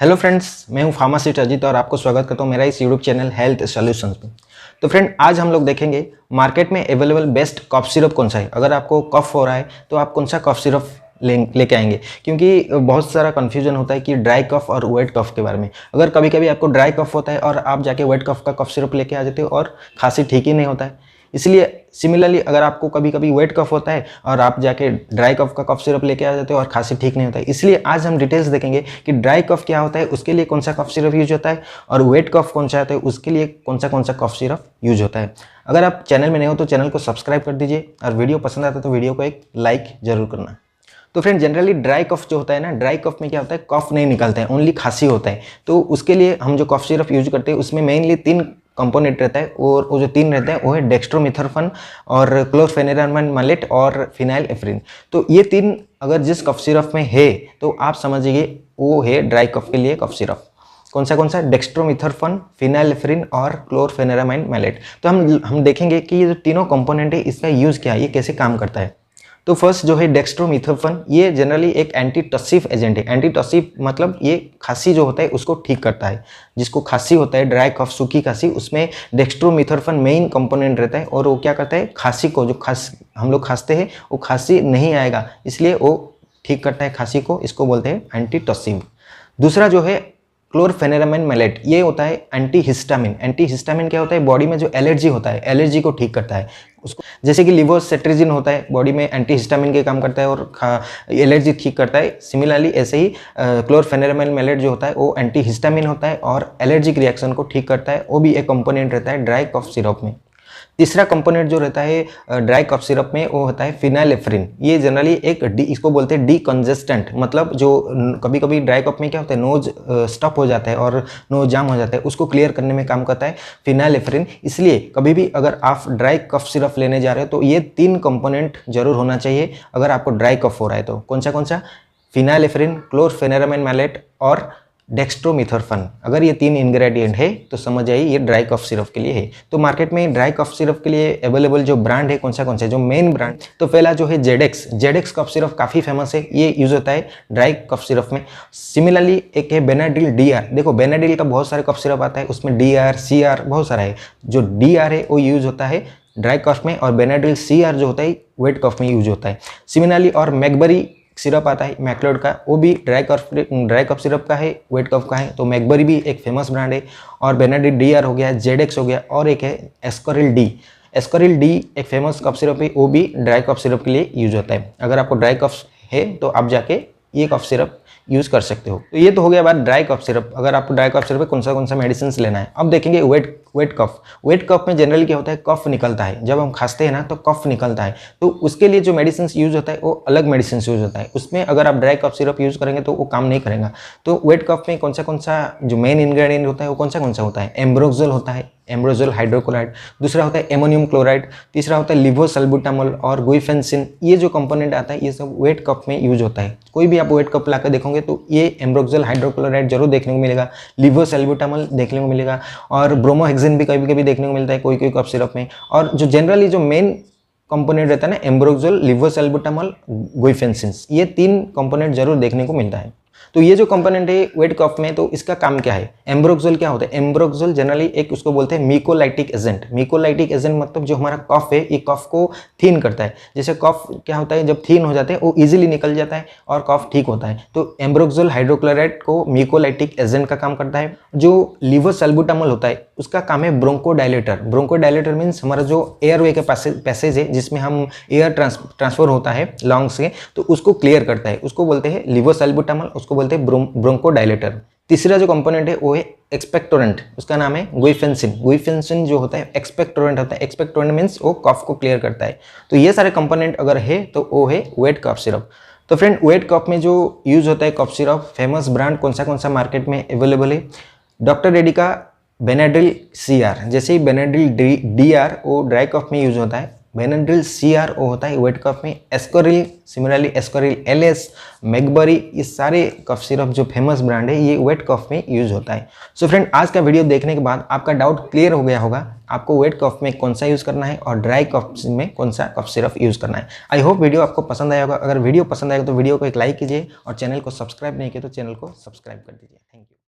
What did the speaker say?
Hello friends, मैं हूं pharmacist Ajit और आपको स्वागत करता हूं मेरा इस यूट्यूब चैनल हेल्थ सॉल्यूशंस में। तो फ्रेंड, आज हम लोग देखेंगे मार्केट में अवेलेबल बेस्ट कफ सिरप कौन सा है। अगर आपको कफ हो रहा है तो आप कौन सा कफ सिरप लेके आएंगे, क्योंकि बहुत सारा कन्फ्यूजन होता है कि ड्राई कफ और वेट कफ के बारे में। अगर कभी कभी आपको ड्राई कफ होता है और आप जाके वेट कफ का कफ सिरप लेके आ जाते हो और खांसी ठीक ही नहीं होता है। इसलिए सिमिलरली अगर आपको कभी कभी वेट कफ होता है और आप जाके ड्राई कफ का कफ सिरप लेके आ जाते हो और खांसी ठीक नहीं होता है। इसलिए आज हम डिटेल्स देखेंगे कि ड्राई कफ क्या होता है, उसके लिए कौन सा कफ सिरप यूज होता है, और वेट कफ कौन सा होता है उसके लिए कौन सा कफ सिरप यूज होता है। अगर आप चैनल में नए हो तो चैनल को सब्सक्राइब कर दीजिए और वीडियो पसंद आता है तो वीडियो को एक लाइक जरूर करना। तो फ्रेंड, जनरली ड्राई कफ जो होता है ना, ड्राई कफ में क्या होता है, कफ नहीं निकलता है, ओनली खांसी होता है। तो उसके लिए हम जो कफ सिरप यूज करते हैं उसमें मेनली 3 कंपोनेंट रहता है, और वो जो 3 रहता है वो है डेक्स्ट्रोमिथर्फन और क्लोरफेनेरामाइन मैलेट और फिनाइल एफ्रिन। तो ये 3 अगर जिस कफ सिरप में है तो आप समझिए वो है ड्राई कफ के लिए कफ सिरप। कौन सा डेक्स्ट्रोमिथर्फन, फिनाइल एफ्रिन और क्लोरफेनेरामाइन मैलेट। तो हम देखेंगे कि ये जो तीनों कंपोनेंट है इसका यूज क्या है, ये कैसे काम करता है। तो फर्स्ट जो है डेक्स्ट्रोमिथर्फन, ये जनरली एक एंटीटसिव एजेंट है। एंटीटसिव मतलब ये खांसी जो होता है उसको ठीक करता है। जिसको खांसी होता है, ड्राई कफ, सूखी खांसी, उसमें डेक्स्ट्रोमिथर्फन मेन कंपोनेंट रहता है और वो क्या करता है, खांसी को जो हम लोग खांसते हैं वो खांसी नहीं आएगा, इसलिए वो ठीक करता है खांसी को। इसको बोलते हैं एंटीटसिव। दूसरा जो है क्लोरफेनेरामाइन मैलेट, ये होता है एंटीहिस्टामिन। एंटीहिस्टामिन क्या होता है, बॉडी में जो एलर्जी होता है, एलर्जी को ठीक करता है उसको। जैसे कि लिवोसेट्रिजिन होता है, बॉडी में एंटीहिस्टामिन के काम करता है और एलर्जी ठीक करता है। सिमिलरली ऐसे ही क्लोरफेनेरामाइन मैलेट जो होता है वो एंटीहिस्टामिन होता है और एलर्जिक रिएक्शन को ठीक करता है। वो भी एक कंपोनेंट रहता है ड्राई कफ सिरप में। तीसरा कंपोनेंट जो रहता है ड्राई कफ सिरप में वो होता है फिनाइल एफ्रिन। ये जनरली इसको बोलते हैं डीकंजेस्टेंट, मतलब जो कभी कभी ड्राई कफ में क्या होता है, नोज स्टॉप हो जाता है और नोज जाम हो जाता है, उसको क्लियर करने में काम करता है फिनाइल एफ्रिन। इसलिए कभी भी अगर आप ड्राई कफ सिरप लेने जा रहे हो तो ये 3 कंपोनेंट जरूर होना चाहिए अगर आपको ड्राई कफ हो रहा है तो। कौन सा फिनाइल एफ्रिन, क्लोरफेनेरामाइन मैलेट और डेक्स्ट्रोमिथर्फन। अगर ये 3 इंग्रेडिएंट है तो समझ आइए ये ड्राई कफ सिरप के लिए है। तो मार्केट में ड्राई कफ सिरप के लिए अवेलेबल जो ब्रांड है कौन सा जो मेन ब्रांड, तो पहला जो है जेडेक्स कफ सिरप काफ़ी फेमस है। ये यूज होता है ड्राई कफ सिरप में। सिमिलरली एक है बेनाडिल डीआर। देखो बेनाडिल का बहुत सारे कफ सिरप आता है, उसमें डीआर, सीआर बहुत सारा है। जो डीआर है वो यूज होता है ड्राई कफ में और बेनाडिल सीआर जो होता है वेट कफ में यूज होता है। सिमिलरली और मैकबरी सिरप आता है मैक्लोड का, वो भी ड्राई कफ सिरप का है, वेट कफ का है। तो मैकबरी भी एक फेमस ब्रांड है। और बेनाडिल डीआर हो गया, जेडेक्स हो गया, और एक है एस्कोरिल डी एक फेमस कफ सिरप है, वो भी ड्राई कफ सिरप के लिए यूज होता है। अगर आपको ड्राई कफ है तो आप जाके ये कफ सिरप यूज कर सकते हो। तो ये तो हो गया बात ड्राई कफ सिरप। अगर आपको ड्राई कफ सिरप में कौन सा मेडिसिन लेना है। अब देखेंगे वेट कफ में जनरली क्या होता है, कफ निकलता है। जब हम खांसते हैं ना तो कफ निकलता है, तो उसके लिए जो मेडिसिन यूज होता है वो अलग मेडिसिन यूज होता है। उसमें अगर आप ड्राई कफ सिरप यूज करेंगे तो वो काम नहीं करेगा। तो वेट कफ में कौन सा जो मेन इंग्रेडिएंट होता है वो कौन सा होता है, एम्ब्रोक्सोल होता है, एम्ब्रोक्सोल हाइड्रोक्लोराइड। दूसरा होता है एमोनियम क्लोराइड। तीसरा होता है लिवोसल्बुटामोल और गुइफेंसिन। ये जो कंपोनेंट आता है ये सब वेट कफ में यूज होता है। कोई भी आप वेट कप लाकर देखोगे तो ये एम्ब्रोक्सोल हाइड्रोक्लोराइड जरूर देखने को मिलेगा, लिवोसल्बुटामोल देखने को मिलेगा, और ब्रोमोहेक्सिन भी कभी कभी देखने को मिलता है कोई कफ सिरप में। और जो जनरली जो मेन कंपोनेंट रहता है ना, एम्ब्रोक्सोल, लिवोसल्बुटामोल, गुइफेंसिन, ये 3 कंपोनेंट जरूर देखने को मिलता है। तो ये जो कंपोनेंट है वेट कफ में, तो इसका काम क्या है। एम्ब्रोक्सोल क्या होता है, एम्ब्रोक्सोल जनरली एक उसको बोलते हैं मिकोलाइटिक एजेंट। मिकोलाइटिक एजेंट मतलब जो हमारा कफ है ये कफ को थीन करता है। जैसे कफ क्या होता है, जब थीन हो जाते हैं वो इजीली निकल जाता है और कफ ठीक होता है। तो एम्ब्रोक्सोल हाइड्रोक्लोराइड को मिकोलाइटिक एजेंट का काम करता है। जो लिवोसल्बुटामोल होता है उसका काम है ब्रोंकोडायलेटर। ब्रोंकोडायलेटर मीन्स हमारा जो एयरवे के पैसेज है जिसमें हम एयर ट्रांसफर होता है लंग्स से, तो उसको क्लियर करता है, उसको बोलते हैं लिवोसल्बुटामोल, उसको बोलते हैं ब्रोंकोडायलेटर। तीसरा जो कंपोनेंट है वो है एक्सपेक्टोरेंट, उसका नाम है गुइफेंसिन। गुइफेंसिन जो होता है एक्सपेक्टोरेंट होता है। एक्सपेक्टोरेंट मीन्स वो कफ को क्लियर करता है। तो ये सारे कंपोनेंट अगर है तो वो है वेट कफ सिरप। तो फ्रेंड, वेट कफ में जो यूज होता है कफ सिरप, फेमस ब्रांड कौन सा मार्केट में अवेलेबल है। डॉक्टर रेड्डी का बेनाडिल सीआर, जैसे ही बेनाडिल डीआर वो ड्राई कफ में यूज होता है, बेनाड्रिल CRO होता है वेट कफ में, एस्कोरिल, सिमिलरली एस्कोरिल LS, मैकबरी, ये सारे कफ सिरप जो फेमस ब्रांड है ये वेट कफ में यूज होता है। सो फ्रेंड, आज का वीडियो देखने के बाद आपका डाउट क्लियर हो गया होगा आपको वेट कफ में कौन सा यूज़ करना है और ड्राई कफ में कौन सा कफ सिरप यूज़ करना है। आई होप वीडियो आपको पसंद आया होगा। अगर वीडियो पसंद आएगा तो वीडियो को एक लाइक कीजिए और चैनल को सब्सक्राइब नहीं किया तो चैनल को सब्सक्राइब कर दीजिए। Thank you.